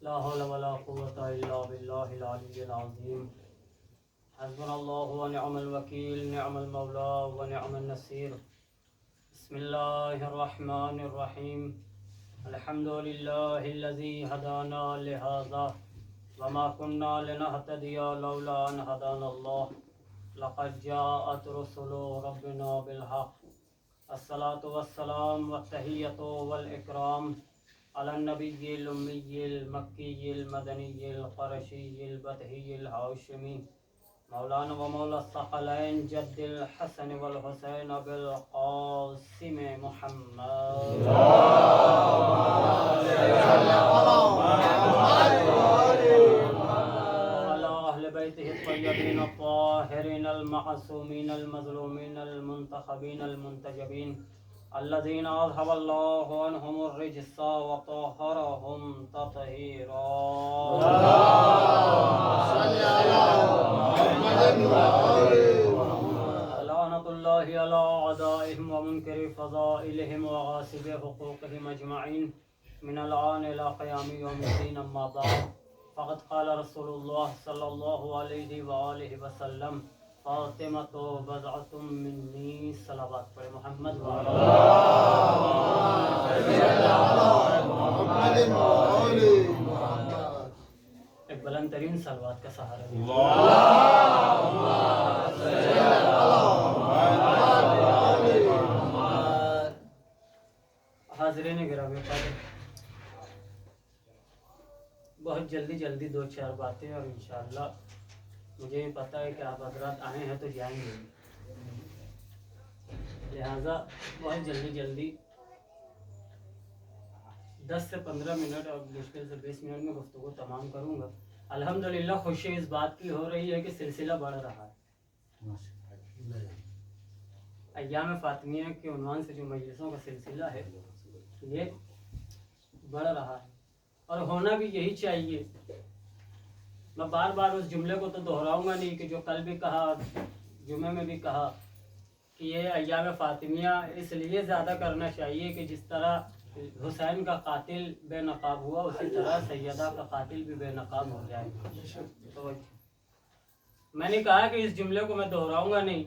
ला हौला वला कुव्वता इल्ला बिल्लाहिल अलिय्यिल अज़ीम। हस्बुनल्लाहु व निअमल वकील, निअमल मौला व निअमन नसीर। बिस्मिल्लाहिर रहमानिर रहीम। अल्हम्दुलिल्लाहिल्लज़ी हदाना लिहाज़ा व मा कुन्ना लिनहतदिया लौला अन हदानल्लाह। लक़द जाअत रुसुलु रब्बिना बिल हक़। अस्सलातु वस्सलाम व तहियतु वल इकराम अला नबिय्यिल उम्मिय्यिल मक्किय्यिल मदनिय्यिल क़ुरैशिय्यिल बदहिय्यिल हाशिमी मौलाना व मौला सकलैन जद्दिल हसन वल हुसैन अबिल क़ासिम मुहम्मद अला अहले बैतिहि त्तय्यबीन त्ताहिरीन अल मअसूमीन अल मज़लूमीन अल मुंतखबीन अल मुंतजबीन अल्लज़ीना अज़हबल्लाहु अन्हुमुर रिज्सा व तहहरहुम तत्हीरा। लानतुल्लाहि अला अदाइहिम व मुनकिरि फ़ज़ाइलिहिम व गासिबि हुक़ूक़िहिम अजमईन मिनल आन इला क़ियामि यौमिद्दीन। अम्मा बअद फ़क़द क़ाल रसूलुल्लाह सल्लल्लाहु अलैहि व आलिहि वसल्लम फ़ातिमा तो बज़अतुम मिन्नी। सलावत पढ़े मोहम्मद एक बुलंद तरीन सलवात का सहारा हाज़रीन गिरामी पर बहुत जल्दी जल्दी दो चार बातें और इंशाअल्लाह मुझे पता है कि आप हज़रात आए हैं तो जाएंगे, लिहाजा बहुत जल्दी जल्दी 10 से 15 मिनट और मुश्किल से 20 मिनट में गुफ्तगू तमाम करूंगा। अल्हम्दुलिल्लाह खुशी इस बात की हो रही है कि सिलसिला बढ़ रहा है। अय्याम फातिमिया के उन्वान से जो मजलिसों का सिलसिला है ये बढ़ रहा है और होना भी यही चाहिए। मैं बार बार उस जुमले को तो दोहराऊंगा नहीं कि जो कल भी कहा, जुमे में भी कहा कि ये अय्याम फातिमिया इसलिए ज़्यादा करना चाहिए कि जिस तरह हुसैन का कातिल बेनकाब हुआ उसी तरह सैयदा का कातिल भी बेनकाब हो जाए। तो मैंने कहा कि इस जुमले को मैं दोहराऊंगा नहीं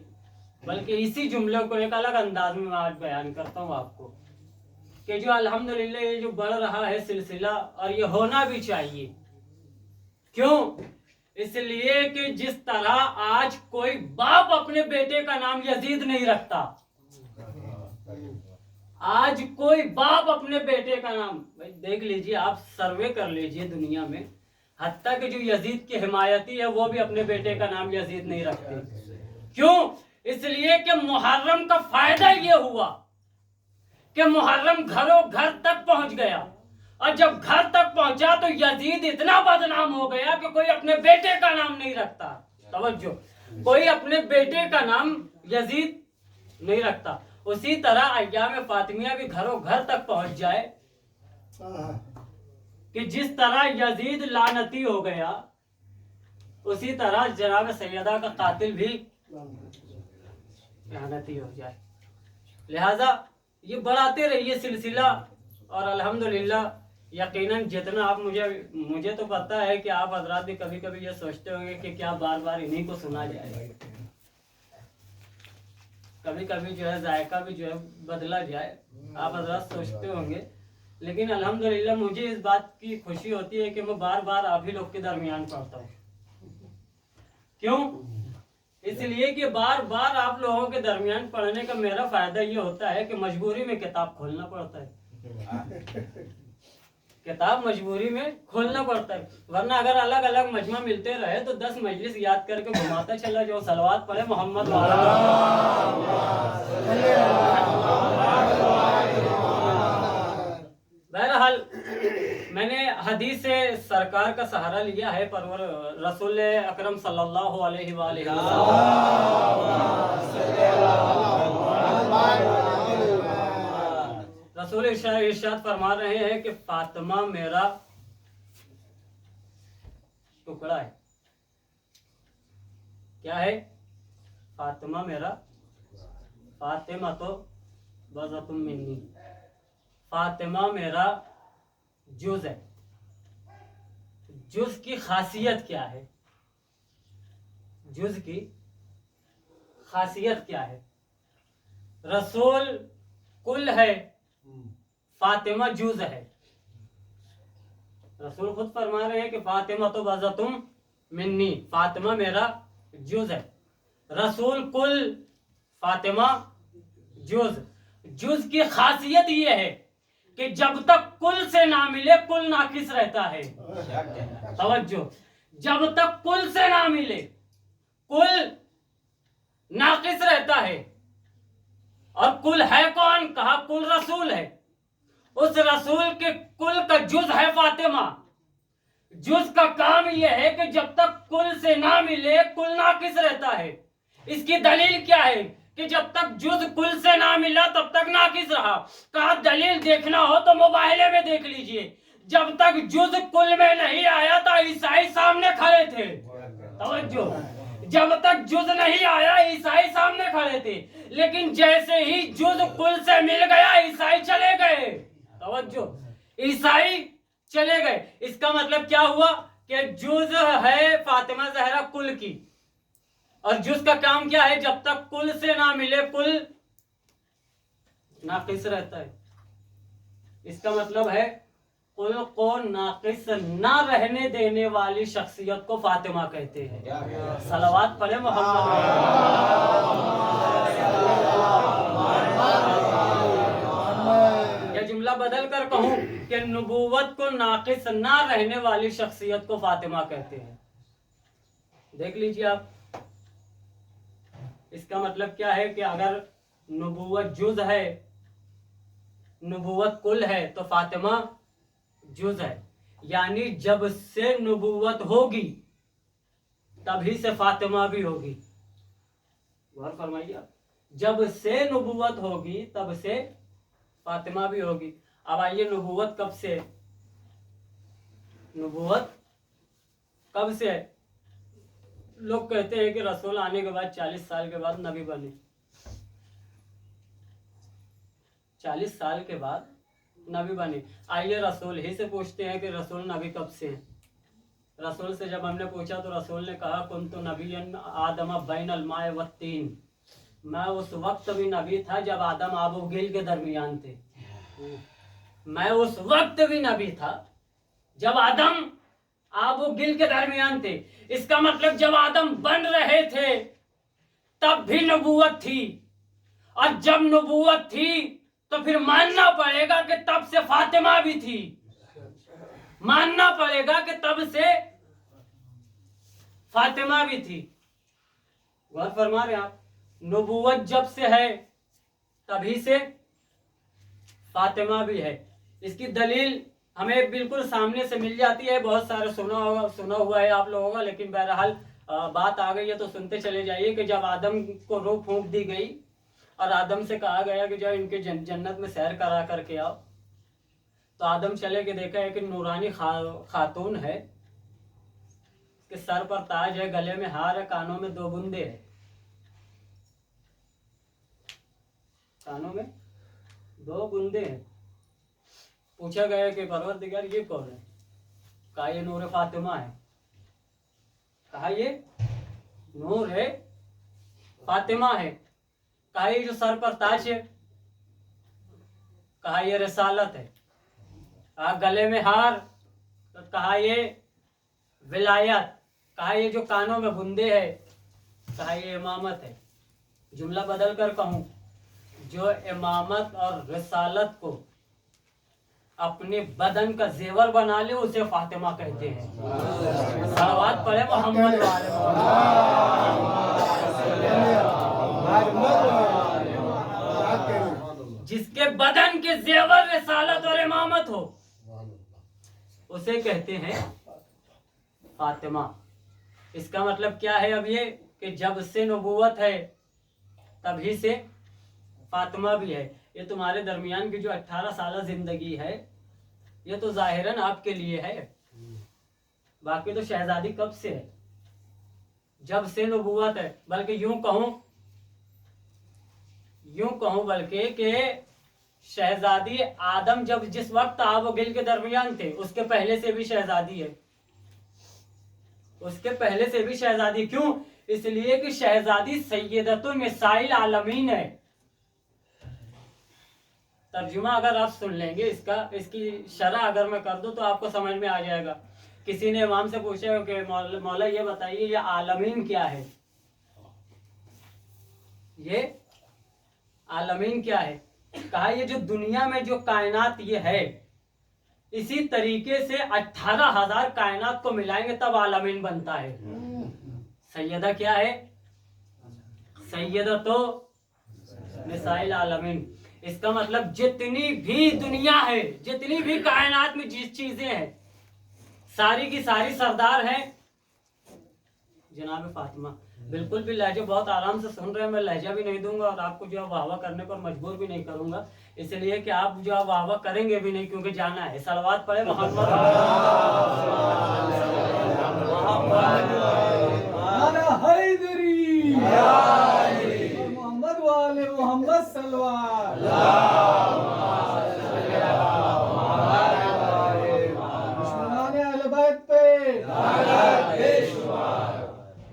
बल्कि इसी जुमले को एक अलग अंदाज में आज बयान करता हूँ आपको कि जो अल्हम्दुलिल्लाह ये जो बढ़ रहा है सिलसिला और ये होना भी चाहिए। क्यों? इसलिए कि जिस तरह आज कोई बाप अपने बेटे का नाम यजीद नहीं रखता, आज कोई बाप अपने बेटे का नाम, भाई देख लीजिए आप सर्वे कर लीजिए दुनिया में, हत्ता कि जो यजीद की हिमायती है वो भी अपने बेटे का नाम यजीद नहीं रखते। क्यों? इसलिए कि मुहर्रम का फायदा ये हुआ कि मुहर्रम घरों घर तक पहुंच गया और जब घर तक पहुंचा तो यजीद इतना बदनाम हो गया कि कोई अपने बेटे का नाम नहीं रखता। तवज्जो, कोई अपने बेटे का नाम यजीद नहीं रखता। उसी तरह अय्याम फातिमिया भी घरों घर तक पहुंच जाए कि जिस तरह यजीद लानती हो गया उसी तरह जनाब सैयदा का कातिल भी लानती हो जाए। लिहाजा ये बढ़ाते रहिए सिलसिला और अल्हम्दुलिल्लाह यकीनन जितना आप मुझे तो पता है कि आप हजरात भी कभी कभी ये सोचते होंगे कि क्या बार बार इन्हीं को सुना जाए, कभी कभी जो है जायका भी जो है बदला जाए, आप हजरात सोचते होंगे। लेकिन अल्हम्दुलिल्लाह मुझे इस बात की खुशी होती है कि मैं बार बार आप ही लोग के दरमियान पढ़ता हूँ। क्यों? इसलिए कि बार बार आप लोगों के दरमियान पढ़ने का मेरा फायदा ये होता है कि मजबूरी में किताब खोलना पड़ता है, किताब मजबूरी में खोलना पड़ता है, वरना अगर अलग अलग मजमा मिलते रहे तो 10 मजलिस याद करके घुमाता चला जाओ। सलवात पढ़े मोहम्मद। बहरहाल मैंने हदीस से सरकार का सहारा लिया है, परवर रसूल अकरम सल्लल्लाहु अलैहि वसल्लम रसूल इरशाद फरमा रहे हैं कि फातिमा मेरा टुकड़ा है। क्या है? फातिमा मेरा, फातिमा तो बज़अतुम मिन्नी, फातिमा मेरा जुज़ है। जुज़ की खासियत क्या है? जुज़ की खासियत क्या है? रसूल कुल है, फातिमा जुज़ है। रसूल खुद फरमा रहे हैं कि फातिमा तो बज़अतुम मिन्नी, फातिमा मेरा जुज़ है। रसूल कुल, फातिमा जुज़। जुज़ की खासियत ये है कि जब तक कुल से ना मिले कुल नाकिस रहता है। तवज्जो, जब तक कुल से ना मिले कुल नाकिस रहता है। और कुल है कौन? कहा कुल रसूल है। उस रसूल के कुल का जुज़ है फातिमा। जुज़ का काम यह है कि जब तक कुल से ना मिले कुल नाकिस रहता है। इसकी दलील क्या है कि जब तक जुज़ कुल से ना मिला तब तक नाकिस रहा? कहा दलील देखना हो तो मोबाइले में देख लीजिए। जब तक जुज़ कुल में नहीं आया था ईसाई सामने खड़े थे। तवज्जो, जब तक जुज़ नहीं आया ईसाई सामने खड़े थे, लेकिन जैसे ही जुज़ कुल से मिल गया ईसाई चले गए। तवज्जो, ईसाई चले गए। इसका मतलब क्या हुआ कि जुज़ है फातिमा ज़हरा कुल की, और जुज़ का काम क्या है? जब तक कुल से ना मिले कुल नाकिस रहता है। इसका मतलब है कुल को नाकिस ना रहने देने वाली शख्सियत को फातिमा कहते हैं। सलावत पढ़े मोहम्मद। या जुमला बदल कर कहूं कि नबूवत को नाकिस ना रहने वाली शख्सियत को फातिमा कहते हैं। देख लीजिए आप, इसका मतलब क्या है कि अगर नबूवत जुज़ है, नबूवत कुल है, तो फातिमा जुज़ है। यानी जब से नबूवत होगी तभी से फातिमा भी होगी। गौर फरमाइए, जब से नबूवत होगी तब से फातिमा भी होगी। अब आइए, नबूवत कब से? नबूवत कब से है? लोग कहते हैं कि रसूल आने के बाद 40 साल के बाद नबी बने। 40 साल के बाद नबी बने। आइए रसूल ही से पूछते हैं कि रसूल नबी कब से हैं। रसूल से जब हमने पूछा तो रसूल ने कहा कुन्तु नबिय्यन आदम बैनल माए वत्तीन, मैं उस वक्त भी नबी था जब आदम आब व गिल के दरमियान थे। मैं उस वक्त भी नबी था जब आदम आब व गिल के दरमियान थे। इसका मतलब जब आदम बन रहे थे तब भी नबूवत थी, और जब नबूवत थी तो फिर मानना पड़ेगा कि तब से फातिमा भी थी। मानना पड़ेगा कि तब से फातिमा भी थी। गौर फरमा रहे आप, नबूवत जब से है तभी से फातिमा भी है। इसकी दलील हमें बिल्कुल सामने से मिल जाती है। बहुत सारे सुना हुआ है आप लोगों का, लेकिन बहरहाल बात आ गई है तो सुनते चले जाइए कि जब आदम को रूह फूंक दी गई और आदम से कहा गया कि जब इनके जन्नत में सैर करा करके आओ, तो आदम चले के देखा है कि नूरानी खातून है, कि सर पर ताज है, गले में हार है, कानों में 2 बूंदे है। कानों में 2 बूंदे हैं। पूछा गया कि परवरदिगार ये कौन है? कहा ये नूर फातिमा है। कहा ये नूर है फातिमा है। कहा ये जो सर पर ताज है, कहा ये रिसालत है। कहा गले में हार, तो कहा ये विलायत। कहा ये जो कानों में बूंदे है, कहा ये इमामत है। जुमला बदल कर कहूं, जो इमामत और रिसालत को अपने बदन का जेवर बना ले उसे फातिमा कहते हैं। सलावत पढ़े मोहम्मद वाले। जिसके बदन के जेवर रिसालत और इमामत हो, उसे कहते हैं फातिमा। इसका मतलब क्या है अब ये कि जब से नबूवत है तभी से फातिमा भी है। ये तुम्हारे दरमियान की जो 18 साल जिंदगी है ये तो जाहिरन आपके लिए है, बाकी तो शहजादी कब से है, जब से नबूवत है। बल्कि यूं कहूं बल्कि कि शहजादी आदम जब जिस वक्त आब गिल के दरमियान थे उसके पहले से भी शहजादी है, उसके पहले से भी शहजादी। क्यों? इसलिए कि शहजादी सैयदतुल निसाइल आलमीन है। तर्जुमा अगर आप सुन लेंगे इसका, इसकी शरह अगर मैं कर दूं तो आपको समझ में आ जाएगा। किसी ने इमाम से पूछा कि मौला ये बताइए ये आलमीन क्या है, ये आलमीन क्या है? कहा ये जो दुनिया में जो कायनात ये है, इसी तरीके से 18,000 कायनात को मिलाएंगे तब आलमीन बनता है। सैयदा क्या है? सैयदा तो निसाइल आलमीन। इसका मतलब जितनी भी दुनिया है, जितनी भी कायनात में जिस चीजें हैं, सारी की सारी सरदार हैं जनाब फातिमा। बिल्कुल भी लहजे बहुत आराम से सुन रहे हैं, मैं लहजा भी नहीं दूंगा और आपको जो है वाहवा करने पर मजबूर भी नहीं करूंगा, इसलिए कि आप जो है वाहवा करेंगे भी नहीं, क्योंकि जाना है। सलवात पढ़े मोहम्मद वाले मोहम्मद सलवात।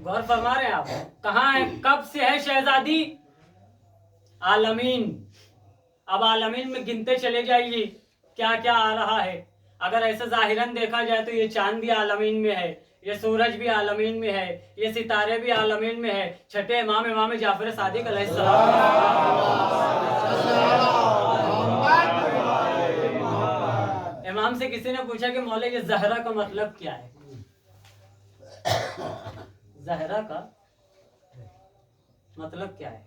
गौर फरमा रहे हैं आप? कहाँ है, कब से है शहजादी? आलमीन। अब आलमीन में गिनते चले जाइए क्या क्या आ रहा है। अगर ऐसे जाहिरन देखा जाए तो ये चांद भी आलमीन में है, ये सूरज भी आलमीन में है, ये सितारे भी आलमीन में है। छठे इमाम जाफर सादिक अलैहिस्सलाम। इमाम से किसी ने पूछा कि मौला ये जहरा का मतलब क्या है? जहरा का मतलब क्या है?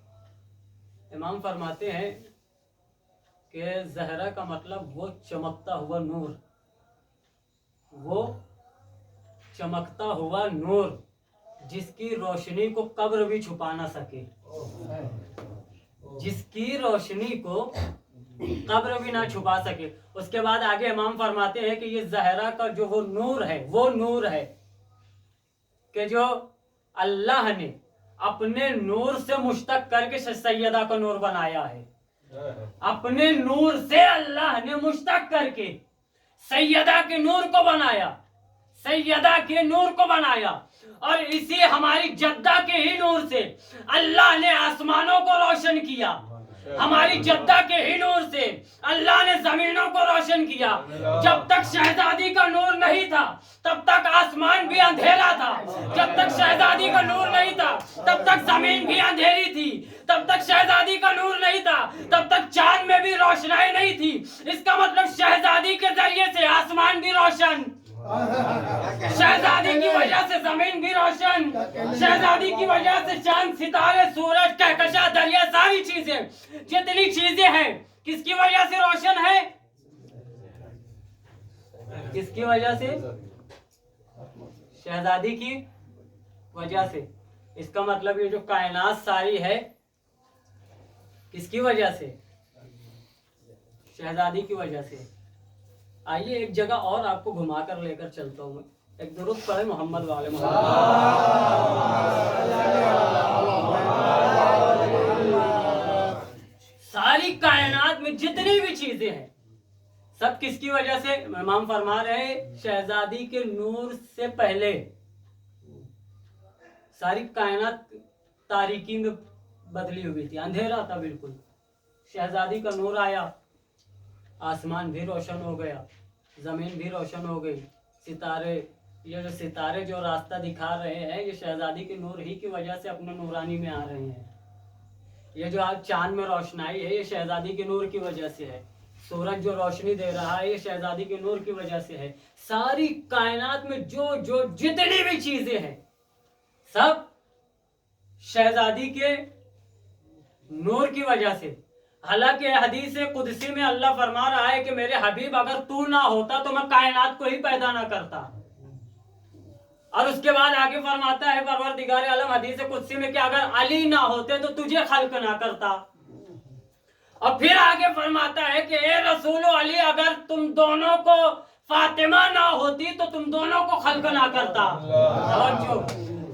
इमाम फरमाते हैं कि जहरा का मतलब वो चमकता हुआ नूर, वो चमकता हुआ नूर जिसकी रोशनी को कब्र भी छुपा ना सके, जिसकी रोशनी को कब्र भी ना छुपा सके। उसके बाद आगे इमाम फरमाते हैं कि ये जहरा का जो वो नूर है कि जो अल्लाह ने अपने नूर से मुश्तक करके सैयदा का नूर बनाया है। अपने नूर से अल्लाह ने मुश्तक करके सैयदा के नूर को बनाया, सैयदा के नूर को बनाया। और इसी हमारी जद्दा के ही नूर से अल्लाह ने आसमानों को रोशन किया, हमारी जद्दा के ही नूर से अल्लाह ने जमीनों को रोशन किया। जब तक शहजादी का नूर नहीं था तब तक आसमान भी अंधेरा था, जब तक शहजादी का नूर नहीं था तब तक जमीन भी अंधेरी थी, तब तक शहजादी का नूर नहीं था तब तक चांद में भी रोशनाई नहीं थी। इसका मतलब शहजादी के जरिए से आसमान भी रोशन, शहजादी की वजह से जमीन भी रोशन, शहजादी की वजह से चांद सितारे सूरज कहकशा दरिया सारी चीजें जितनी चीजें हैं किसकी वजह से रोशन है? किसकी वजह से? शहजादी की वजह से। इसका मतलब ये जो कायनात सारी है किसकी वजह से? शहजादी की वजह से। आइए एक जगह और आपको घुमाकर लेकर चलता हूं मैं। एक दुरूद पढ़े मोहम्मद वाले मोहम्मद। सारी कायनात में जितनी भी चीजें हैं सब किसकी वजह से? इमाम फरमा रहे हैं शहजादी के नूर से पहले सारी कायनात तारीकी में बदली हुई थी, अंधेरा था बिल्कुल। शहजादी का नूर आया, आसमान भी रोशन हो गया, जमीन भी रोशन हो गई। सितारे, ये जो सितारे जो रास्ता दिखा रहे हैं ये शहजादी के नूर ही की वजह से अपने नूरानी में आ रहे हैं। ये जो आज चांद में रोशनाई है ये शहजादी के नूर की वजह से है। सूरज जो रोशनी दे रहा है ये शहजादी के नूर की वजह से है। सारी कायनात में जो जो जितनी भी चीजें हैं सब शहजादी के नूर की वजह से। हालांकि हदीस कुदसी में अल्लाह फरमा रहा है कि मेरे हबीब अगर तू ना होता तो मैं कायनात को ही पैदा ना करता। और उसके बाद आगे फरमाता है परवरदिगार आलम हदीस कुदसी में कि अगर अली ना होते तो तुझे खल्क ना करता। और फिर आगे फरमाता है कि ए रसूल अली अगर तुम दोनों को फातिमा ना होती तो तुम दोनों को खल्क ना करता।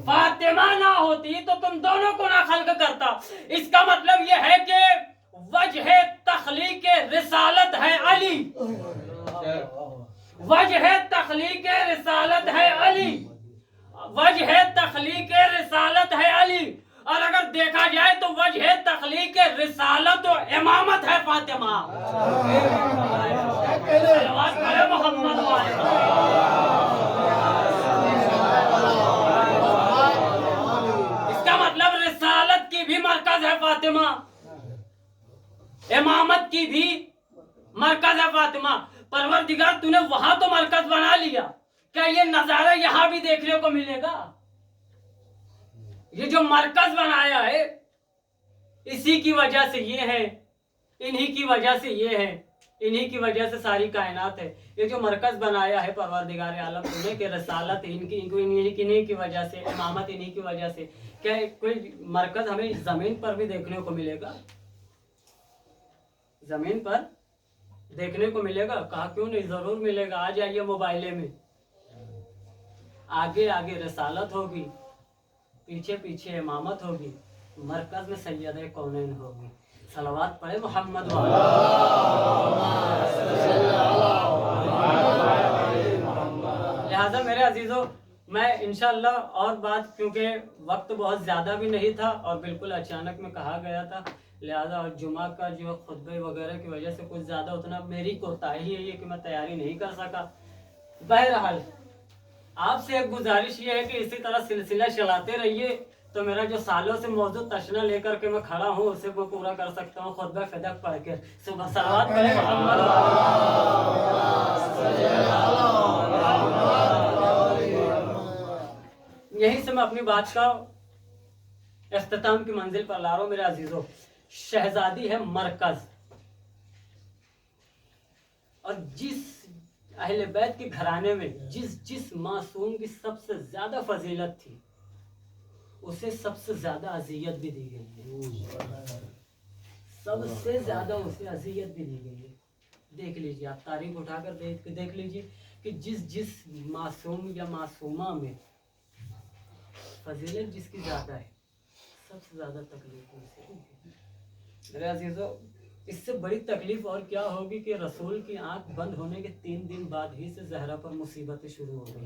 फातिमा ना होती तो तुम दोनों को ना खल्क करता। इसका मतलब यह है कि वजह तखलीक रिसालत है अली, वजह तखलीक रिसालत है अली, वजह तखलीक रिसालत है अली। और अगर देखा जाए तो वजह तखलीक रिसालत और इमामत है फातिमा। मोहम्मद इसका मतलब रिसालत की भी मरकज है फातिमा, इमामत की भी मरकज है फातिमा। परवरदिगार तूने वहां तो मरकज बना लिया, क्या ये नजारा यहां भी देखने को मिलेगा? ये जो मरकज बनाया है इसी की वजह से ये है, इन्हीं की वजह से ये है, इन्हीं की वजह से सारी कायनात है। ये जो मरकज बनाया है परवरदिगार आलम तूने के रसालत इन्हीं की वजह से, इमामत इन्हीं की वजह से। क्या कोई मरकज हमें जमीन पर भी देखने को मिलेगा? जमीन पर देखने को मिलेगा? कहा क्यों नहीं, जरूर मिलेगा। आ जाइए मोबाइले में, आगे आगे रसालत होगी, पीछे पीछे इमामत होगी, मरकज में सैयद कौनैन होगी। सलवात पढ़े मोहम्मद वाला। लिहाजा मेरे अजीजों मैं इंशाअल्लाह और बात, क्योंकि वक्त बहुत ज़्यादा भी नहीं था और बिल्कुल अचानक में कहा गया था, लिहाजा जुमा का जो खुतबे वगैरह की वजह से कुछ ज़्यादा उतना मेरी कोताही है ये कि मैं तैयारी नहीं कर सका। बहरहाल आपसे एक गुजारिश ये है कि इसी तरह सिलसिला चलाते रहिए तो मेरा जो सालों से मौजूद तशना लेकर के मैं खड़ा हूँ उसे मैं पूरा कर सकता हूँ खुतबा फ़िदक पढ़ के। सुबह सलावत करें मोहम्मद। यहीं से मैं अपनी बात का इख्तिताम की मंजिल पर ला रहा हूँ मेरे अजीजों। शहजादी है मरकज, और जिस अहले बैत के घराने में जिस मासूम की सबसे ज्यादा फजीलत थी उसे सबसे ज्यादा अजियत भी दी गई है, सबसे ज्यादा उसे अजियत भी दी गई है। देख लीजिए आप तारीख उठाकर देख लीजिए कि जिस मासूम या मासूमा में फजीलत जिसकी ज्यादा है सबसे ज्यादा तकलीफ उसे। मेरे अजीजों इससे बड़ी तकलीफ और क्या होगी कि रसूल की आंख बंद होने के 3 दिन बाद ही से जहरा पर मुसीबतें शुरू हो गई।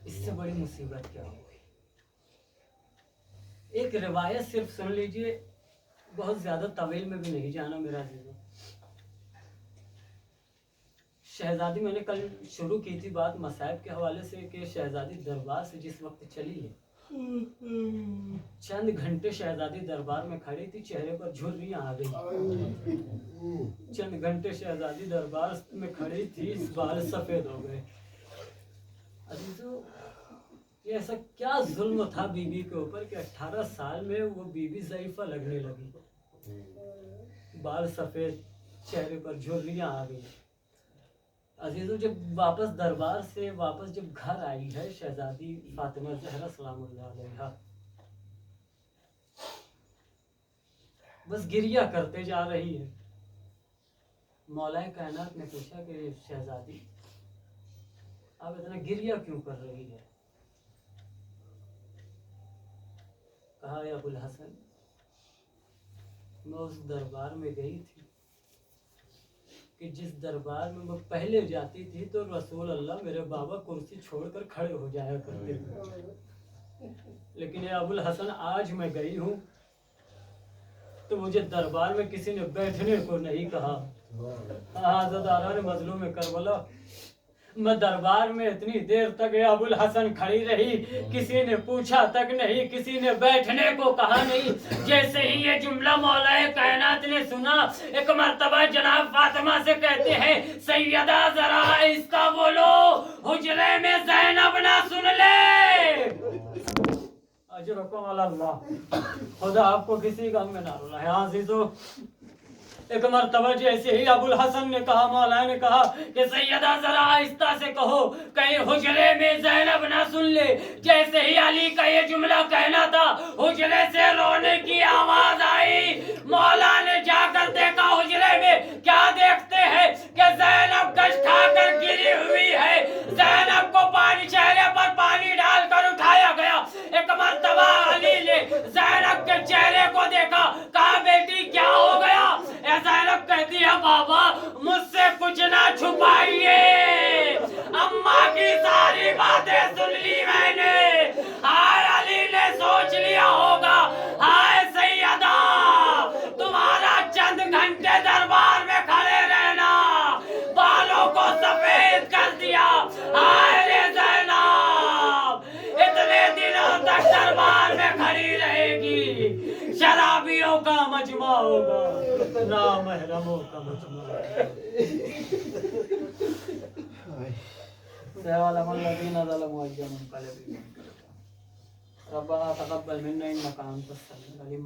इससे बड़ी मुसीबत क्या होगी? एक रिवायत सिर्फ सुन लीजिए, बहुत ज्यादा तवील में भी नहीं जाना मेरा अजीजों। शहजादी, मैंने कल शुरू की थी बात मसाइब के हवाले से कि शहजादी दरबार से जिस वक्त चली है, चंद घंटे शहजादी दरबार में खड़ी थी, चेहरे पर झुर्रियां आ गई। चंद घंटे शहजादी दरबार में खड़ी थी, बाल सफेद हो गए। अजीजों ये ऐसा क्या जुल्म था बीबी के ऊपर कि 18 साल में वो बीबी ज़ईफ़ा लगने लगी, बाल सफेद, चेहरे पर झुर्रियां आ गई। अजीजों जब वापस दरबार से वापस जब घर आई है शहजादी फातिमा ज़हरा सलामुल्लाह अलैहा, बस गिरिया करते जा रही है। मौलाए कायनात ने पूछा कि शहजादी आप इतना गिरिया क्यों कर रही है? कहा अबुल हसन मैं उस दरबार में गई थी कि जिस दरबार में मैं पहले जाती थी तो रसूल अल्लाह मेरे बाबा कुर्सी छोड़कर खड़े हो जाया करते थे, लेकिन ये अबुल हसन आज मैं गई हूँ तो मुझे दरबार में किसी ने बैठने को नहीं कहा। हज़रत ने मजलूम में करबला, मैं दरबार में इतनी देर तक अबुल हसन खड़ी रही, किसी ने पूछा तक नहीं, किसी ने बैठने को कहा नहीं। जैसे ही ये जुमला मौलाए कायनात ने सुना, एक मर्तबा जनाब फातिमा से कहते हैं सैयदा जरा इसका बोलो, हुजरे में ज़ैनब ना सुन ले। और जो अजरकुम अल्लाह। खुदा आपको किसी गम में ना रुलाए। हाँ अजीजों, एक मर्तबा जैसे ही अबुल हसन ने कहा, मौला ने कहा कि सैयदा जरा आहिस्ता से कहो, कहीं हुजरे में ज़ैनब ना सुन ले। जैसे ही अली का ये जुमला कहना था, हुजरे से रोने की आवाज आई। मौला ने जाकर देखा हुजरे में, क्या देखते हैं कि ज़ैनब गश खाकर गिरी हुई है। ज़ैनब को पानी, चेहरे पर पानी डालकर उठाया गया। एक मर्तबा अली ने ज़ैनब के चेहरे को देखा, कहा बेटी क्या हो गया? ज़ैनब कहती है बाबा मुझसे कुछ ना छुपाइए, अम्मा की सारी बातें सुन ली मैंने। हाय अली ने सोच लिया होगा, हाय सैयदा तुम्हारा चंद घंटे दरबार में खड़े रहना बालों को सफेद कर दिया। हाय रे ज़ैनब इतने दिनों तक दरबार में खड़ी रहेगी, शराबियों का मजमा होगा, नामहरमों का मजमा। रब्बना तक़ब्बल मिन्ना इन्नका अंतस समीउल अलीम।